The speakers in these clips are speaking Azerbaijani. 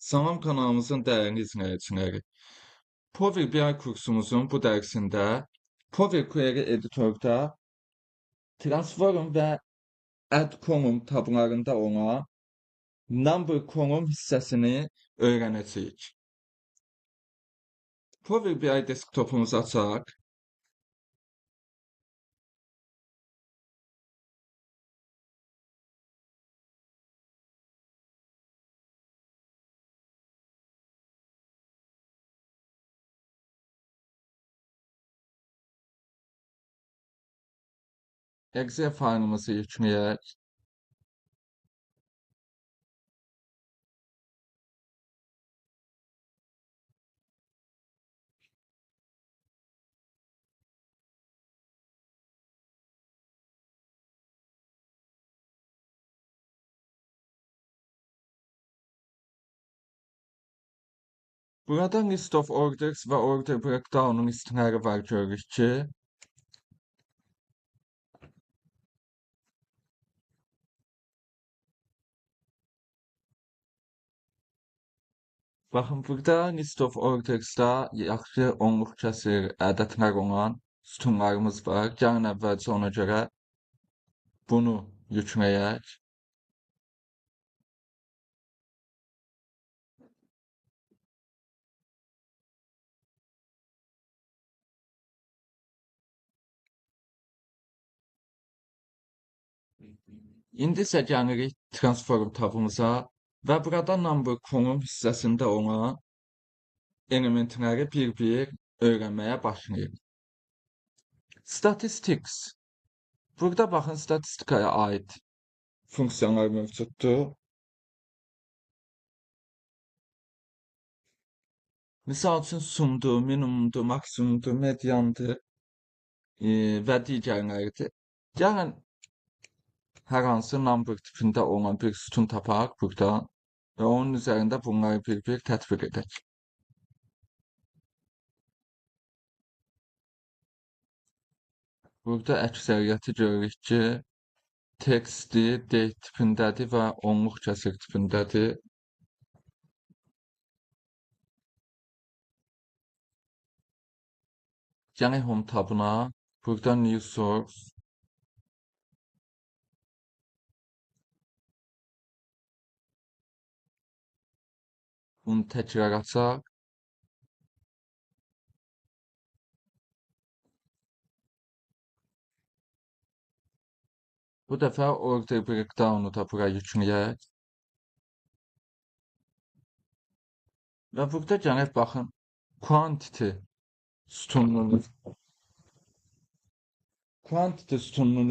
Salam kanalımızın dəyərli izləyiciləri. Power BI kursumuzun bu dərsində Power Query editorda transform və add column tablarında olan number column hissəsini öyrənəcəyik. Power BI desktopumuzu açaq. Excel faylımızı yükləyək. Burada list of orders və order breakdown'un istiləri var, görürük ki. Baxın, burada list of orders'da yaxşı onluq kəsir ədədlər olan sütunlarımız var. Gəlin əvvəlcə ona görə bunu yükləyək. İndi isə gəlirik transform tabımıza və burada number column hissəsində olan elementləri bir-bir öyrənməyə başlayırıq. Statistics. Burada baxın, statistikaya aid funksiyalar mövcuddur. Misal üçün sumdur, minimumdur, maksimumdur, mediandır və digərləridir. Gəlin hər hansı number tipində olan bir sütun tapaq burada və onun üzərində bunları bir-bir tətbiq edək. Burada əksəriyyəti görürük ki, textdir, date tipindədir və onluq kəsir tipindədir. Gələk home tabına, burada new source. Bunu təkrar açaq. Bu dəfə order breakdown'u da bura yükləyək. Və burada gələk baxın, quantity sütununun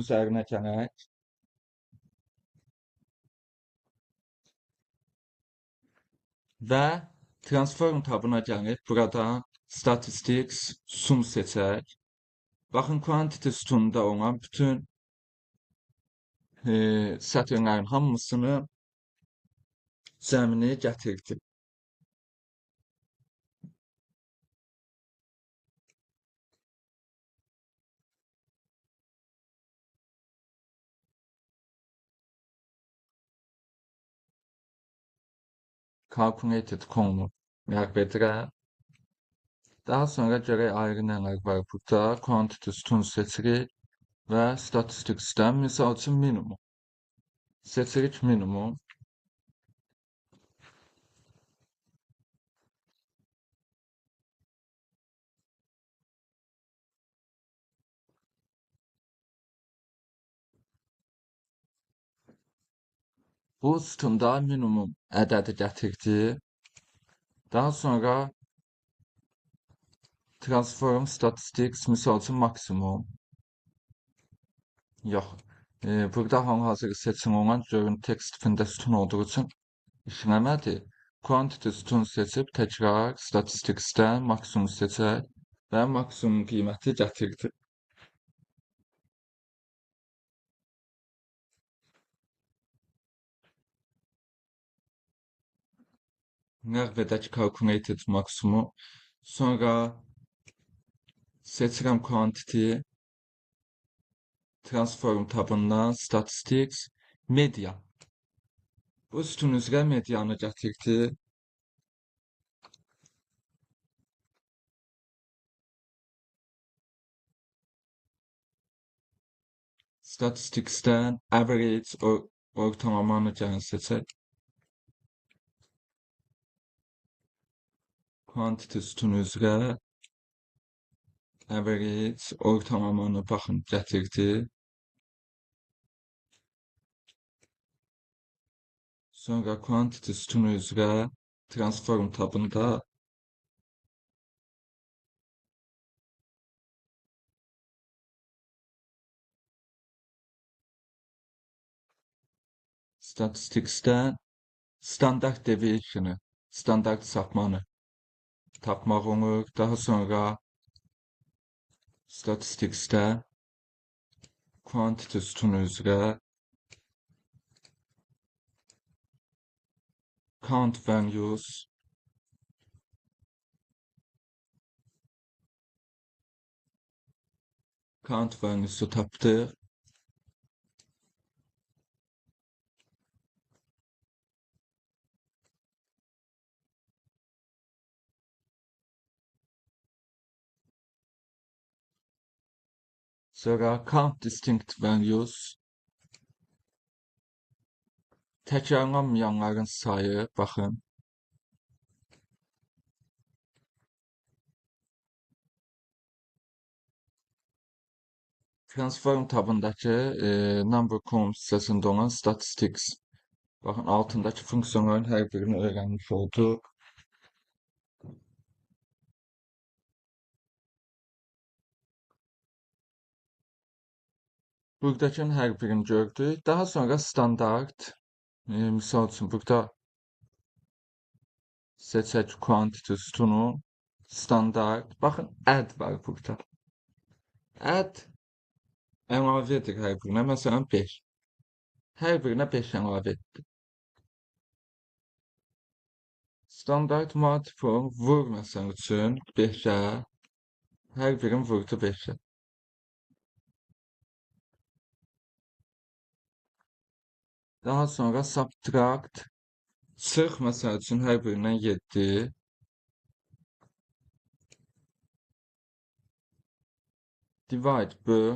üzərinə gələk. Və transform tabına gəlib burada statistics sum seçək. Baxın, quantity sütununda olan bütün sətirlərin hamısını cəmini gətirdi. Calculated column ləğv edirəm. Daha sonra görək ayrı nələr var burada. Quantity sütunu seçirik və statisticsdən misal üçün minimum. Seçirik minimum. Bu sütunda minimum ədədi gətirdi. Daha sonra transform statistics misal üçün maksimum. Yox. Burada hal-hazırda seçim olan görün text tipində sütun olduğu üçün işləmədi. Quantity sütunu seçib təkrar statisticsdən maksimum seçək və maksimum qiyməti gətirdi. Ləğv edək calculated maksimumu. Sonra seçirəm quantity. Transform tabından statistics, media. Bu sütun üzrə medianı gətirdi. Statistikten average ortalamanı canı seçer. Quantity sütunu üzrə average ortalamanı baxın gətirdi. Sonra quantity sütunu üzrə transform tabında statistikten standart deviation'ı, standart sapmanı tapmaq olur. Daha sonra statistikten quantity sütunu üzrə count values tapdıq. Sonra count distinct values təkrarlanmayanların sayı, baxın. Transform tabındakı number column hissəsində olan statistics. Baxın, altındakı funksiyonların hər birini öyrənmiş olduq. Buradakının hər birini gördük. Daha sonra standart, misal üçün burada seçək quantity sütunu, standart. Baxın, add var burada. Add əlavə edir hər birinə, məsələn 5. Hər birinə 5 əlavə etdi. Standart multiple vur məsəl üçün 5-ə, hər birini vurdu 5-ə. Daha sonra subtract çıx məsəl üçün hər birindən 7. Divide böl,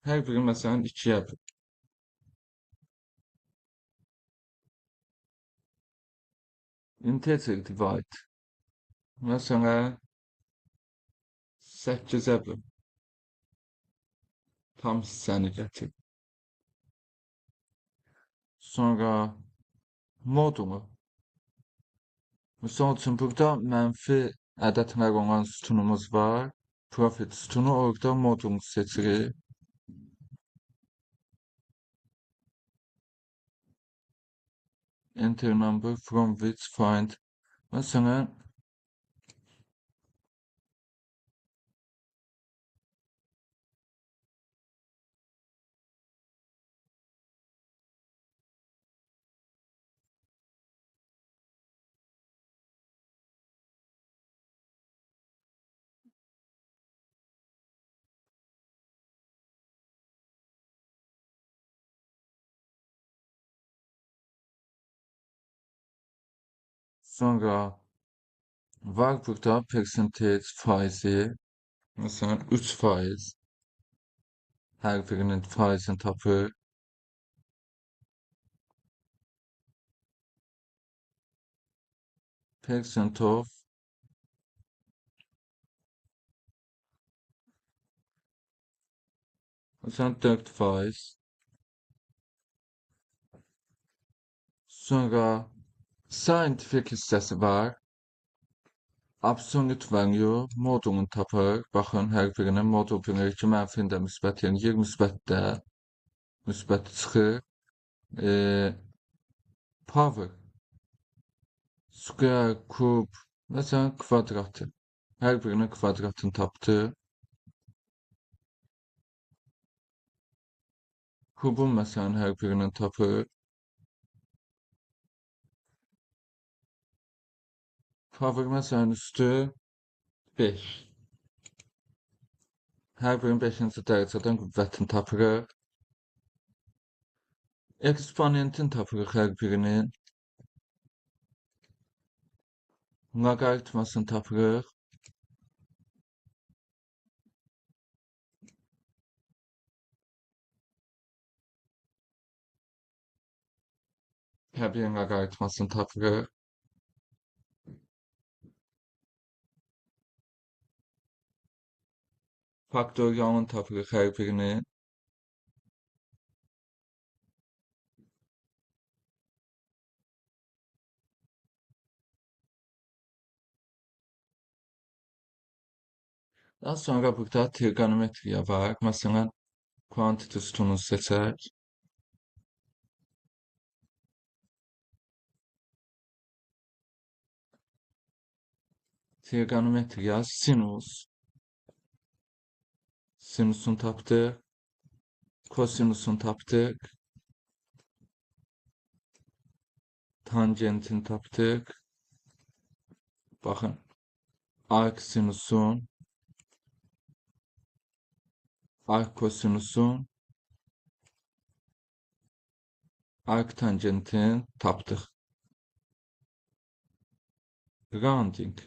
hər biri məsələn 2-yə böl. Integer divide, məsələn 8-ə böl. Tam hissəni gətir. Sonra modulu. Misal üçün burada mənfi ədədlər olan sütunumuz var. Profit sütunu, orada modulu seçirik. Enter number from which find. Məsələn sonra var burada percentage faizi. Məsələn 3%. Hər birinin faizini tapır. Percent of məsələn 4%. Sonra scientific hissəsi var. Absolute value modulunu tapır. Baxın, hər birinin modul bilir ki, mənfində müsbət yenir, müsbətdə müsbət çıxır. Power square, kub, məsələn kvadratı. Hər birinin kvadratını tapdı. Kubun məsələn hər birinin tapır. Power məsələn üstü 5. Hər birinin 5-ci dərəcədən qüvvətini tapırıq. Eksponentin tapırıq hər birinin. Logaritmasını tapırıq. Her birine qayıtmasını tapırıq. Faktorialını tapırıq hər birini. Daha sonra burada trigonometriya var. Məsələn, quantity sütununu seçək. Trigonometriya, sinus. Sinusunu tapdıq. Kosinusunu tapdıq. Tangentini tapdıq. Baxın. Arc sinusun. Arc kosinusun. Arc tangentin tapdıq. Rounding.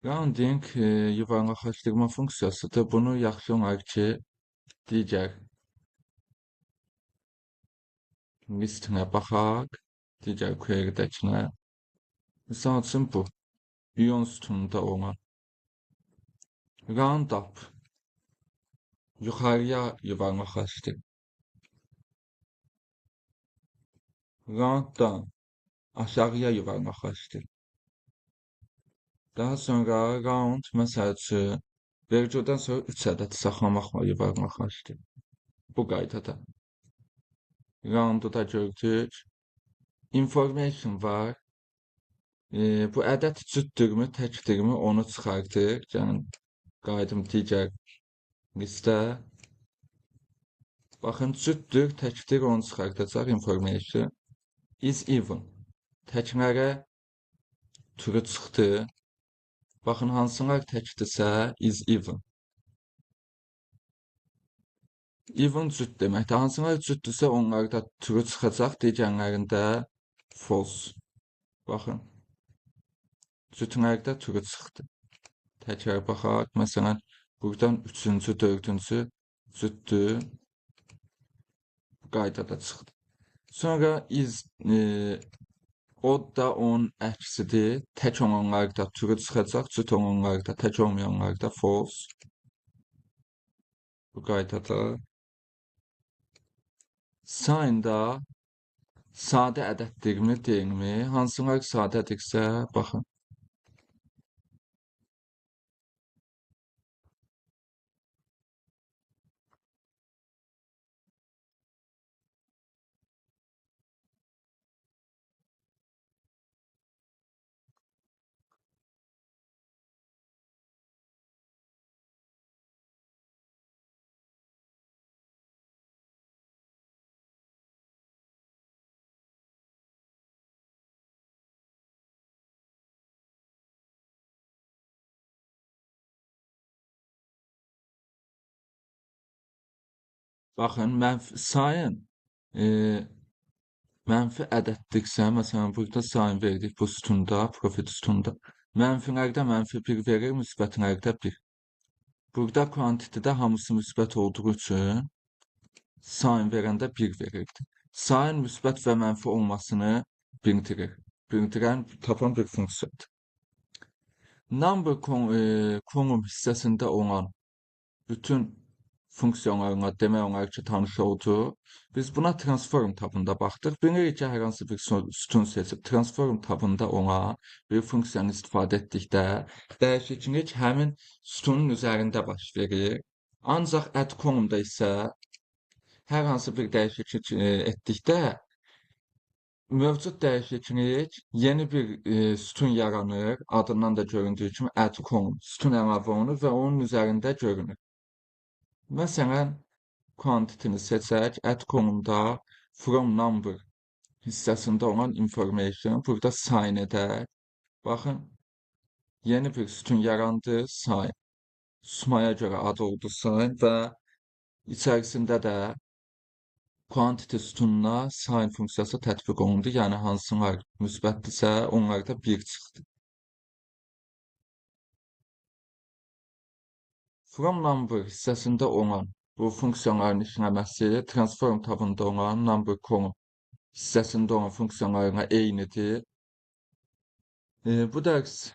Rounding yuvarlaqlaşdırma funksiyasıdır. Bunu yaxşı olar ki, digər listinə baxaq. Digər query-dəkinə. Misal üçün bu. İyon sütununda olan. Round up. Yuxarıya yuvarlaqlaşdır. Round down. Aşağıya yuvarlaqlaşdır. Daha sonra round, məsəl üçün, vergüldən sonra 3 ədəd saxlamaqla yuvarlaqlaşdır. Bu qaydada. Roundu da gördük. Information var. Bu ədəd cütdürmü, təkdirmi onu çıxardır. Yəni, qaydım digər listə. Baxın, cütdür, təkdir onu çıxardacaq information. Is even. Təklərə türü çıxdı. Baxın, hansılar təkdirsə, is even. Even cüt deməkdir. Hansılar cütdürsə, onlarda türü çıxacaq, digərlərində false. Baxın, cütlərdə türü çıxdı. Təkrar baxaq. Məsələn, buradan 3-cü, 4-cü cütdür. Bu qaydada çıxdı. Sonra is o da onun əksidir. Tək olanlarda türü çıxacaq, cüt olanlarda, tək olmayanlarda false. Bu qaydada. Sign da sadə ədəddirmi, deyilmi? Hansılar sadədirsə, baxın. Baxın, sayın mənfi ədəddirsə, məsələn, burada sayın verdik bu sütunda, profit sütunda. Mənfilərdə mənfi 1 verir, müsbətlərdə 1. Burada quantity'də hamısı müsbət olduğu üçün sayın verəndə 1 verirdi. Sayın müsbət və mənfi olmasını bildirir. Bildirən, tapan bir funksiyadır. Number konum hissəsində olan bütün funksiyalarına demək olar ki, tanış oldu. Biz buna transform tabında baxdıq. Bilirik ki, hər hansı bir sütun seçib transform tabında olan bir funksiyanı istifadə etdikdə dəyişiklik həmin sütunun üzərində baş verir. Ancaq add konumda isə hər hansı bir dəyişiklik etdikdə mövcud dəyişiklik yeni bir sütun yaranır. Adından da göründüyü kimi add konum. Sütun əlavə olunur və onun üzərində görünür. Məsələn, quantity-ni seçək, add konumda from number hissəsində olan information, burada sign edək. Baxın, yeni bir sütun yarandı, sign. Sumaya görə ad oldu sign və içərisində də quantity sütununa sign funksiyası tətbiq olundu. Yəni, hansılar müsbətdirsə, onlarda 1 çıxdı. From number hissəsində olan bu funksiyaların işləməsi transform tabında olan number konum Sesin doğan fonksiyonlarına eğnedi. Bu ders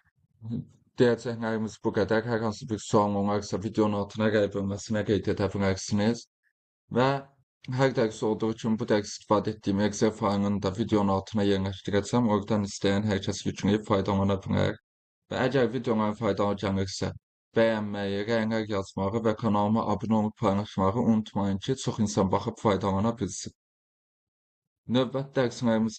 diyeceklerimiz bu kadar. Herhangi bir sorun olursa videonun altına kaybolmasına edersiniz. Ve her ders olduğu için bu ders istifade ettiğim Excel failini da videonun altına yerleştireceğim. Oradan isteyen herkes yükleyip faydalanabilir. Ve eğer videoların faydalı gelirse beğenmeyi, rəylər yazmağı ve kanalıma abone olup paylaşmağı unutmayın ki, çox insan baxıb faydalanabilsin. Növbət dərslərimiz